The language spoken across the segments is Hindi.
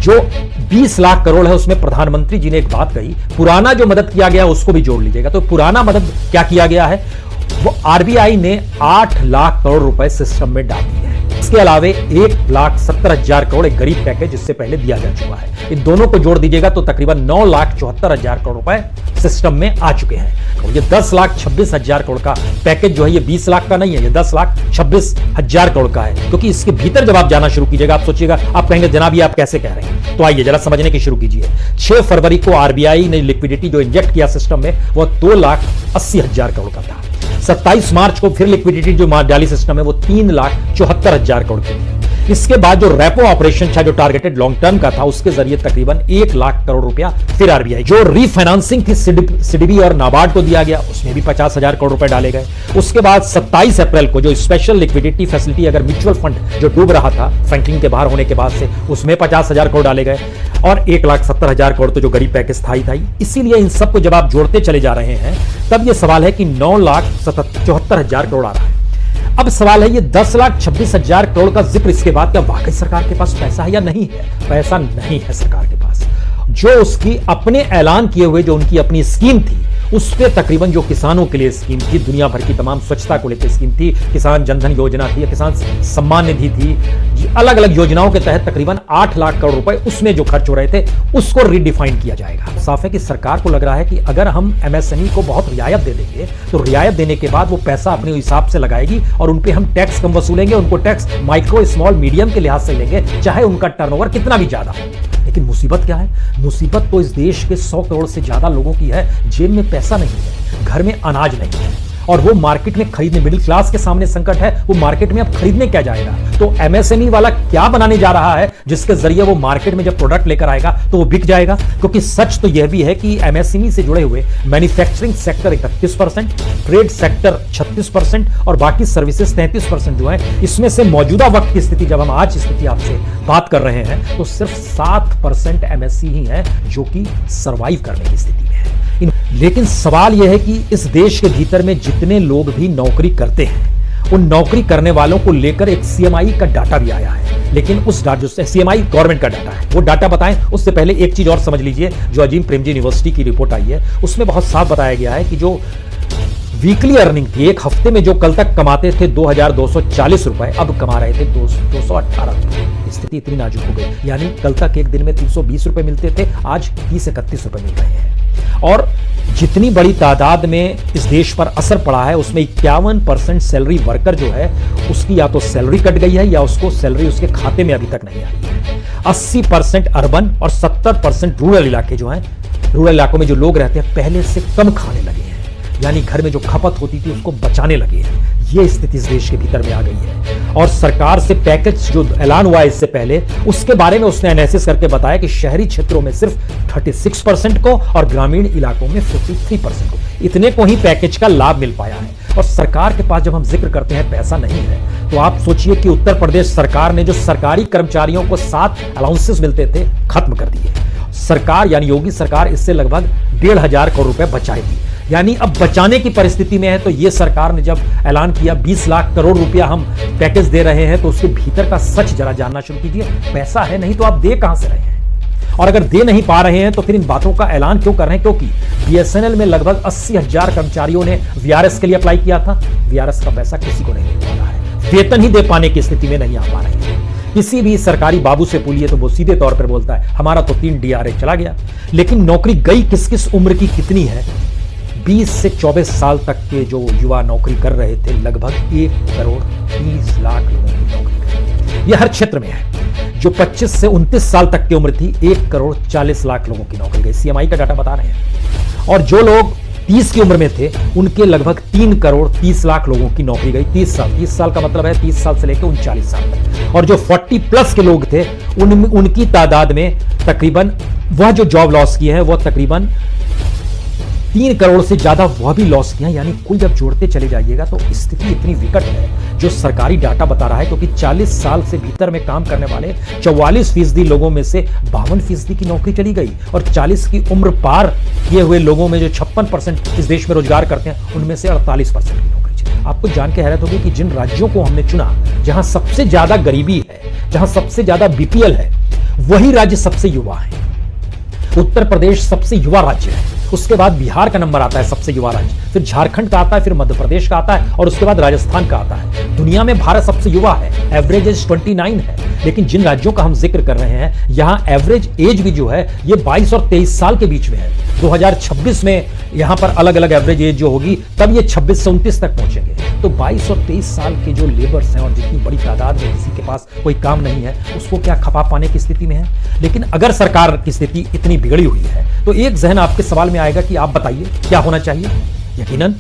जो 20 लाख करोड़ है उसमें प्रधानमंत्री जी ने एक बात कही, पुराना जो मदद किया गया उसको भी जोड़ लीजिएगा। तो पुराना मदद क्या किया गया है, वो आरबीआई ने 8 लाख करोड़ रुपए सिस्टम में डाल दिए हैं। इसके अलावे 1,70,000 करोड़ एक गरीब पैकेज इससे पहले दिया जा चुका है। इन दोनों को जोड़ दीजिएगा तो तकरीबन 9,74,000 करोड़ रुपए सिस्टम में आ चुके हैं। और ये 10,26,000 करोड़ का पैकेज जो है ये 20 लाख का नहीं है, ये 10,26,000 करोड़ का है। क्योंकि इसके भीतर जब आप जाना शुरू कीजिएगा आप सोचिएगा, आप कहेंगे जनाब ये आप कैसे कह रहे हैं। तो आइए जरा समझने की शुरू कीजिए। 6 फरवरी को आरबीआई ने लिक्विडिटी जो इंजेक्ट किया सिस्टम में वो 2,80,000 करोड़ का था। 27 मार्च को फिर लिक्विडिटी जो डाली सिस्टम में वो 3,74,000 करोड़ की थी। इसके बाद जो रेपो ऑपरेशन था जो टारगेटेड लॉन्ग टर्म का था उसके जरिए तकरीबन 1 लाख करोड़ रुपया फिर आरबीआई जो रीफाइनेंसिंग थी सिडबी और नाबार्ड को दिया गया, उसमें भी 50,000 करोड़ रुपए डाले गए। उसके बाद 27 अप्रैल को जो स्पेशल लिक्विडिटी फैसिलिटी अगर म्यूचुअल फंड जो डूब रहा था फ्रैंकलिन के बाहर होने के बाद से, उसमें 50,000 करोड़ डाले गए और 1,70,000 करोड़ तो जो गरीब पैकेज था ही था। इसीलिए इन सबको जब आप जोड़ते चले जा रहे हैं तब यह सवाल है कि 9,74,000 करोड़ आ रहा है। अब सवाल है ये 10,26,000 करोड़ का जिक्र इसके बाद क्या वाकई सरकार के पास पैसा है या नहीं है? पैसा नहीं है सरकार के पास। जो उसकी अपने ऐलान किए हुए जो उनकी अपनी स्कीम थी उस पे तकरीबन जो किसानों के लिए स्कीम थी, दुनिया भर की तमाम स्वच्छता को लेकर स्कीम थी, किसान जनधन योजना थी, किसान सम्मान निधि थी, अलग अलग योजनाओं के तहत तकरीबन 8 लाख करोड़ रुपए उसमें जो खर्च हो रहे थे उसको रीडिफाइन किया जाएगा। साफ है कि सरकार को लग रहा है कि अगर हम एमएसएमई को बहुत रियायत दे देंगे तो रियायत देने के बाद वो पैसा अपने हिसाब से लगाएगी और उन पे हम टैक्स कम वसूलेंगे, उनको टैक्स माइक्रो स्मॉल मीडियम के लिहाज से लेंगे चाहे उनका टर्नओवर कितना भी ज्यादा हो। लेकिन मुसीबत क्या है? मुसीबत तो इस देश के 100 करोड़ से ज्यादा लोगों की है, जेब में पैसा नहीं है, घर में अनाज नहीं है और वो मार्केट में खरीदने, मिडिल क्लास के सामने संकट है, वो मार्केट में अब खरीदने क्या जाएगा? तो एमएसएमई वाला क्या बनाने जा रहा है जिसके जरिए वो मार्केट में जब प्रोडक्ट लेकर आएगा तो वो बिक जाएगा? क्योंकि सच तो यह भी है कि एमएसएमई से जुड़े हुए मैन्युफैक्चरिंग सेक्टर 31%, ट्रेड सेक्टर 36% और बाकी सर्विसेज 33% जो है, इसमें से मौजूदा वक्त की स्थिति जब हम आज स्थिति आपसे बात कर रहे हैं तो सिर्फ 7% एमएससी ही है जो कि सर्वाइव करने की स्थिति में है। लेकिन सवाल यह है कि इस देश के भीतर में जितने लोग भी नौकरी करते हैं उन नौकरी करने वालों को लेकर एक सीएमआई का डाटा भी आया है। लेकिन उस डाटा जो सीएमआई गवर्नमेंट का डाटा है वो डाटा बताएं उससे पहले एक चीज और समझ लीजिए। जो अजीम प्रेमजी यूनिवर्सिटी की रिपोर्ट आई है उसमें बहुत साफ बताया गया है कि जो वीकली अर्निंग थी, एक हफ्ते में जो कल तक कमाते थे 2,240 रुपए, अब कमा रहे थे 218 रुपए। स्थिति इतनी नाजुक हो गई, यानी कल तक एक दिन में 320 रुपए मिलते थे, आज 30-31 रुपए मिल रहे हैं। और जितनी बड़ी तादाद में इस देश पर असर पड़ा है उसमें 51% सैलरी वर्कर जो है उसकी या तो सैलरी कट गई है या उसको सैलरी उसके खाते में अभी तक नहीं आई है। 80% अर्बन और 70% रूरल इलाके जो हैं, रूरल इलाकों में जो लोग रहते हैं पहले से कम खाने लगे हैं, यानी घर में जो खपत होती थी उसको बचाने लगे हैं। ये स्थिति इस देश के भीतर में आ गई है। और सरकार से पैकेज जो ऐलान हुआ है इससे पहले उसके बारे में उसने एनालिसिस करके बताया कि शहरी क्षेत्रों में सिर्फ 36% को और ग्रामीण इलाकों में 53% को, इतने को ही पैकेज का लाभ मिल पाया है। और सरकार के पास जब हम जिक्र करते हैं पैसा नहीं है तो आप सोचिए कि उत्तर प्रदेश सरकार ने जो सरकारी कर्मचारियों को 7 अलाउंसेस मिलते थे खत्म कर दिए। सरकार यानी योगी सरकार इससे लगभग 1,500 करोड़ रुपए बचाएगी, यानी अब बचाने की परिस्थिति में है। तो ये सरकार ने जब ऐलान किया 20 लाख करोड़ रुपया हम पैकेज दे रहे हैं तो उसके भीतर का सच जरा जानना शुरू कीजिए। पैसा है नहीं तो आप दे कहां से रहे हैं? और अगर दे नहीं पा रहे हैं तो फिर इन बातों का ऐलान क्यों कर रहे हैं? क्योंकि बीएसएनएल में लगभग 80,000 कर्मचारियों ने वीआरएस के लिए अप्लाई किया था, वीआरएस का पैसा किसी को नहीं मिल पा रहा है, वेतन ही दे पाने की स्थिति में नहीं आ पा रहे हैं। किसी भी सरकारी बाबू से पूछिए तो वो सीधे तौर पर बोलता है हमारा तो 3 डीआरए चला गया। लेकिन नौकरी गई किस किस उम्र की कितनी है? 20 से 24 साल तक के जो युवा नौकरी कर रहे थे लगभग 1,30,00,000 लोगों की नौकरी। यह हर क्षेत्र में है। जो 25 से 29 साल तक की उम्र थी 1,40,00,000 लोगों की नौकरी गई, सीएमआई का डाटा बता रहे हैं। और जो लोग 30 की उम्र में थे उनके लगभग 3,30,00,000 लोगों की नौकरी गई। 30 साल का मतलब है 30 साल से लेकर 39 साल तक। और जो 40 प्लस के लोग थे उनकी तादाद में तकरीबन वह जो जॉब लॉस किए हैं वह तकरीबन 3 करोड़ से ज्यादा वह भी लॉस किया। यानी कुल जब जोड़ते चले जाइएगा तो स्थिति इतनी विकट है जो सरकारी डाटा बता रहा है। क्योंकि 40 साल से भीतर में काम करने वाले 44% लोगों में से 52% की नौकरी चली गई और 40 की उम्र पार किए हुए लोगों में जो 56% इस देश में रोजगार करते हैं उनमें से 48% की नौकरी चली। आपको जान के हैरत होगी कि जिन राज्यों को हमने चुना जहां सबसे ज्यादा गरीबी है, जहां सबसे ज्यादा बीपीएल है, वही राज्य सबसे युवा है। उत्तर प्रदेश सबसे युवा राज्य है, उसके बाद बिहार का नंबर आता है सबसे युवा राज्य, फिर झारखंड का आता है, फिर मध्य प्रदेश का आता है और उसके बाद राजस्थान का आता है। दुनिया में भारत सबसे युवा है, एवरेज एज 29 है। लेकिन जिन राज्यों का हम जिक्र कर रहे हैं, यहां एवरेज एज भी जो है ये 22 और 23 साल के बीच में है। 2026 में यहां पर अलग अलग एवरेज एज जो होगी तब ये 26 से 29 तक पहुंचेंगे। तो 22 और 23 साल के जो लेबर्स हैं और जितनी बड़ी तादाद में किसी के पास कोई काम नहीं है, उसको क्या खपा पाने की स्थिति में है। लेकिन अगर सरकार की स्थिति इतनी बिगड़ी हुई है तो एक जहन आपके सवाल में आएगा कि आप बताइए क्या होना चाहिए। यकीनन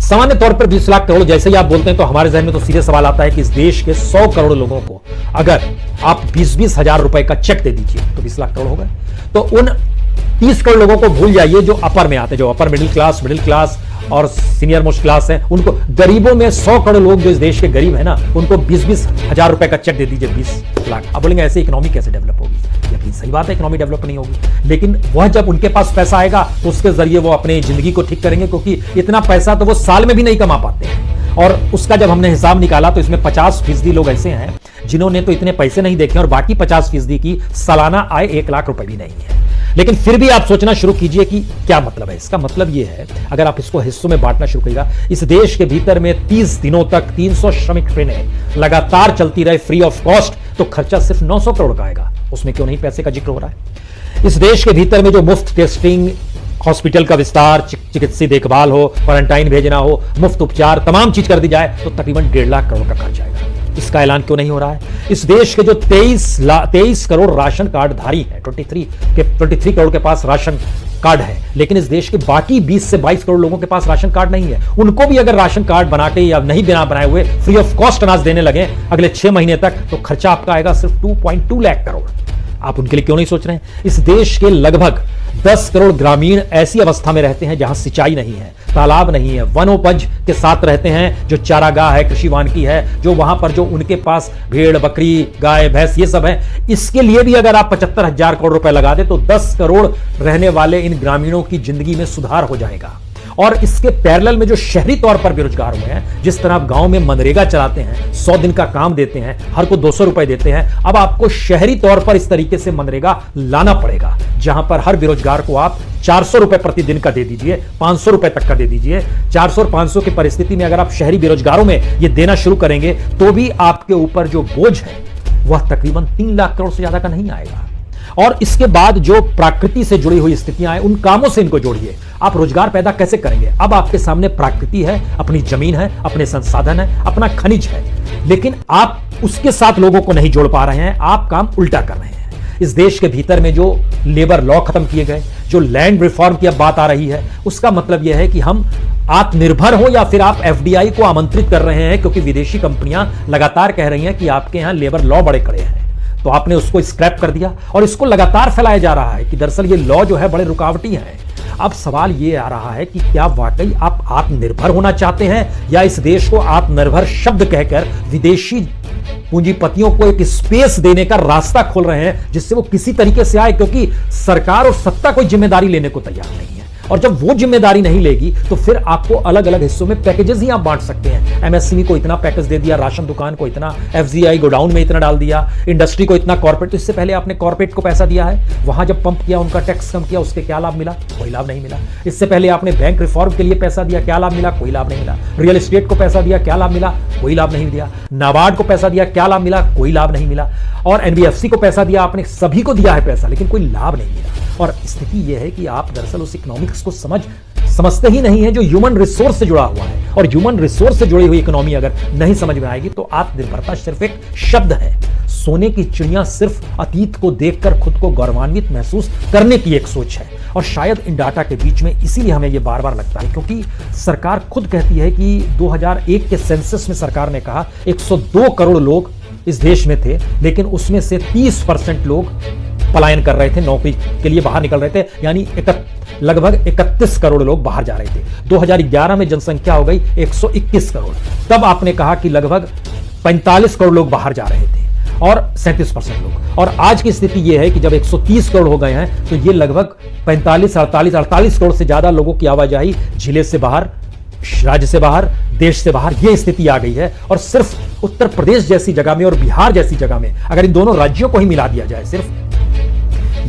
सामान्य तौर पर 20 लाख करोड़ जैसे ही आप बोलते हैं तो हमारे जहन में तो सीधे सवाल आता है कि इस देश के 100 करोड़ लोगों को अगर आप 20-20 हजार रुपए का चेक दे दीजिए तो 20 लाख करोड़ हो गए। तो उन 30 करोड़ लोगों को भूल जाइए जो अपर में आते हैं, जो अपर मिडिल क्लास और सीनियर मोस्ट क्लास है, उनको गरीबों में 100 करोड़ लोग जो इस देश के गरीब है ना, उनको 20-20 हजार रुपए का चेक दे दीजिए 20 लाख। अब बोलेंगे ऐसे इकोनॉमी कैसे डेवलप होगी? यकीन सही बात है, इकोनॉमी डेवलप नहीं होगी। लेकिन वह जब उनके पास पैसा आएगा तो उसके जरिए वो अपनी जिंदगी को ठीक करेंगे, क्योंकि इतना पैसा तो वो साल में भी नहीं कमा पाते हैं। और उसका जब हमने हिसाब निकाला तो इसमें 50% लोग ऐसे हैं जिन्होंने तो इतने पैसे नहीं देखे और बाकी 50% की सालाना आय 1 लाख रुपए भी नहीं है। लेकिन फिर भी आप सोचना शुरू कीजिए कि क्या मतलब है इसका। मतलब यह है, अगर आप इसको हिस्सों में बांटना शुरू करिएगा, इस देश के भीतर में 30 दिनों तक 300 श्रमिक ट्रेनें लगातार चलती रहे फ्री ऑफ कॉस्ट, तो खर्चा सिर्फ 900 करोड़ का आएगा। उसमें क्यों नहीं पैसे का जिक्र हो रहा है? इस देश के भीतर में जो मुफ्त टेस्टिंग, हॉस्पिटल का विस्तार, चिकित्सीय देखभाल हो, क्वारंटाइन भेजना हो, मुफ्त उपचार, तमाम चीज कर दी जाए तो तकरीबन 1.5 लाख करोड़ का खर्च आएगा। इसका ऐलान क्यों नहीं हो रहा है? इस देश के जो 23 करोड़ राशन कार्ड धारी हैं, 23 करोड़ के पास राशन कार्ड है, लेकिन इस देश के बाकी 20 से 22 करोड़ लोगों के पास राशन कार्ड नहीं है। उनको भी अगर राशन कार्ड बना के या नहीं बिना बनाए हुए फ्री ऑफ कॉस्ट अनाज देने लगे अगले 6 महीने तक, तो खर्चा आपका आएगा सिर्फ 2.2 लाख करोड़। आप उनके लिए क्यों नहीं सोच रहे हैं? इस देश के लगभग 10 करोड़ ग्रामीण ऐसी अवस्था में रहते हैं जहां सिंचाई नहीं है, तालाब नहीं है, वनोपज के साथ रहते हैं, जो चारागाह है, कृषि वानिकी है, जो वहां पर जो उनके पास भेड़, बकरी, गाय, भैंस ये सब है। इसके लिए भी अगर आप 75,000 करोड़ रुपए लगा दे तो 10 करोड़ रहने वाले इन ग्रामीणों की जिंदगी में सुधार हो जाएगा। और इसके पैरेलल में जो शहरी तौर पर बेरोजगार हुए हैं, जिस तरह आप गांव में मनरेगा चलाते हैं, 100 दिन का काम देते हैं, हर को 200 रुपए देते हैं, अब आपको शहरी तौर पर इस तरीके से मनरेगा लाना पड़ेगा, जहां पर हर बेरोजगार को आप 400 रुपए प्रतिदिन का दे दीजिए, 500 रुपए तक का दे दीजिए। 400 और 500 की परिस्थिति में अगर आप शहरी बेरोजगारों में ये देना शुरू करेंगे तो भी आपके ऊपर जो बोझ है वह तकरीबन 3 लाख करोड़ से ज्यादा का नहीं आएगा। और इसके बाद जो प्रकृति से जुड़ी हुई स्थितियां हैं, उन कामों से इनको जोड़िए। आप रोजगार पैदा कैसे करेंगे? अब आपके सामने प्रकृति है, अपनी जमीन है, अपने संसाधन है, अपना खनिज है, लेकिन आप उसके साथ लोगों को नहीं जोड़ पा रहे हैं। आप काम उल्टा कर रहे हैं। इस देश के भीतर में जो लेबर लॉ खत्म किए गए, जो लैंड रिफॉर्म की अब बात आ रही है, उसका मतलब यह है कि हम आत्मनिर्भर हो, या फिर आप एफडीआई को आमंत्रित कर रहे हैं, क्योंकि विदेशी कंपनियां लगातार कह रही हैं कि आपके यहां लेबर लॉ बड़े कड़े हैं, तो आपने उसको स्क्रैप कर दिया। और इसको लगातार फैलाया जा रहा है कि दरअसल ये लॉ जो है बड़े रुकावटी हैं। अब सवाल ये आ रहा है कि क्या वाकई आप आत्मनिर्भर होना चाहते हैं, या इस देश को आत्मनिर्भर शब्द कहकर विदेशी पूंजीपतियों को एक स्पेस देने का रास्ता खोल रहे हैं, जिससे वो किसी तरीके से आए, क्योंकि सरकार और सत्ता कोई जिम्मेदारी लेने को तैयार नहीं है। और जब वो जिम्मेदारी नहीं लेगी तो फिर आपको अलग अलग हिस्सों में पैकेजेस ही आप बांट सकते हैं। एमएसएमई को इतना पैकेज दे दिया, राशन दुकान को इतना, एफजीआई गोडाउन में इतना डाल दिया, इंडस्ट्री को इतना, कॉर्पोरेट। तो इससे पहले आपने कॉर्पोरेट को पैसा दिया है, वहां जब पंप किया, उनका टैक्स कम किया, उसके क्या लाभ मिला? कोई लाभ नहीं मिला। इससे पहले आपने बैंक रिफॉर्म के लिए पैसा दिया, क्या लाभ मिला? कोई लाभ नहीं मिला। रियल एस्टेट को पैसा दिया, क्या लाभ मिला? कोई लाभ नहीं दिया। नाबार्ड को पैसा दिया, क्या लाभ मिला? कोई लाभ नहीं मिला। और एनबीएफसी को पैसा दिया आपने, सभी को दिया है पैसा, लेकिन कोई लाभ नहीं मिला। और स्थिति यह है कि आप दरअसल उस इकोनॉमिक्स को समझते ही नहीं है जो ह्यूमन रिसोर्स से जुड़ा हुआ है। और ह्यूमन रिसोर्स से जुड़ी हुई इकोनॉमी अगर नहीं समझ में आएगी तो आत्मनिर्भरता सिर्फ एक शब्द है। सोने की चिड़िया सिर्फ अतीत को देखकर खुद को गौरवान्वित महसूस करने की एक सोच है। और शायद इन डाटा के बीच में इसीलिए हमें यह बार बार लगता है, क्योंकि सरकार खुद कहती है कि 2001 के सेंसस में सरकार ने कहा 102 करोड़ लोग इस देश में थे, लेकिन उसमें से 30% लोग पलायन कर रहे थे, नौकरी के लिए बाहर निकल रहे थे, यानी लगभग 31 करोड़ लोग बाहर जा रहे थे। 2011 में जनसंख्या हो गई 121 करोड़। तब आपने कहा कि लगभग 45 करोड़ लोग बाहर जा रहे थे और 37% लोग। और आज की स्थिति यह है कि जब 130 करोड़ हो गए हैं तो ये लगभग 48 करोड़ से ज्यादा लोगों की आवाजाही जिले से बाहर, राज्य से बाहर, देश से बाहर, यह स्थिति आ गई है। और सिर्फ उत्तर प्रदेश जैसी जगह में और बिहार जैसी जगह में अगर इन दोनों राज्यों को ही मिला दिया जाए, सिर्फ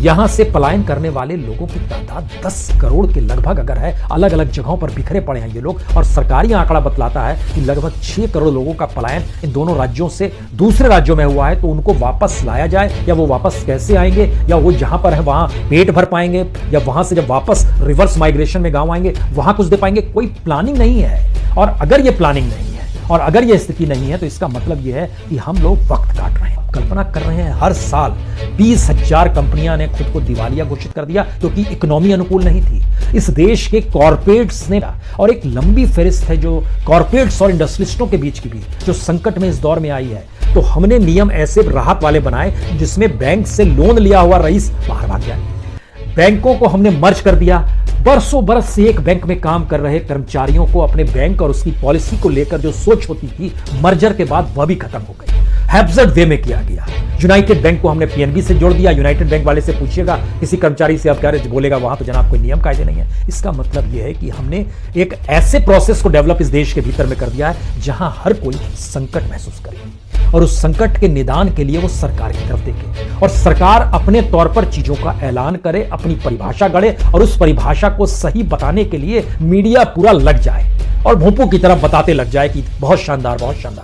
यहां से पलायन करने वाले लोगों की तादाद 10 करोड़ के लगभग अगर है, अलग अलग जगहों पर बिखरे पड़े हैं ये लोग, और सरकारी आंकड़ा बतलाता है कि लगभग 6 करोड़ लोगों का पलायन इन दोनों राज्यों से दूसरे राज्यों में हुआ है। तो उनको वापस लाया जाए, या वो वापस कैसे आएंगे, या वो जहां पर है वहां पेट भर पाएंगे, या वहां से जब वापस रिवर्स माइग्रेशन में गांव आएंगे वहां कुछ दे पाएंगे, कोई प्लानिंग नहीं है। और अगर ये प्लानिंग नहीं है और अगर ये स्थिति नहीं है तो इसका मतलब ये है कि हम लोग वक्त काट रहे हैं। कल्पना कर रहे हैं, हर साल 20,000 कंपनियां ने खुद को दिवालिया घोषित कर दिया क्योंकि इकोनॉमी अनुकूल नहीं थी। इस देश के कॉर्पोरेट्स ने, और एक लंबी फहरिस्त है जो कॉर्पोरेट्स और इंडस्ट्रियलिस्टों के बीच की भी जो संकट में इस दौर में आई है। तो हमने नियम ऐसे राहत वाले बनाए जिसमें बैंक से लोन लिया हुआ रईस बाहर भाग जाए। बैंकों को हमने मर्ज कर दिया। बरसों बरस से एक बैंक में काम कर रहे कर्मचारियों को अपने बैंक और उसकी पॉलिसी को लेकर जो सोच होती थी मर्जर के बाद वह भी खत्म हो गई। हैब्सर्ड वे में किया गया। यूनाइटेड बैंक को हमने पीएनबी से जोड़ दिया। यूनाइटेड बैंक वाले से पूछिएगा, किसी कर्मचारी से आप क्या बोलेगा, वहां तो जनाब कोई नियम कायदे नहीं है। इसका मतलब यह है कि हमने एक ऐसे प्रोसेस को डेवलप इस देश के भीतर में कर दिया है जहां हर कोई संकट महसूस करे और उस संकट के निदान के लिए वो सरकार की तरफ देखे और सरकार अपने तौर पर चीजों का ऐलान करे, अपनी परिभाषा गढ़े और उस परिभाषा को सही बताने के लिए मीडिया पूरा लग जाए और भोंपू की तरफ बताते लग जाए कि बहुत शानदार, बहुत शानदार।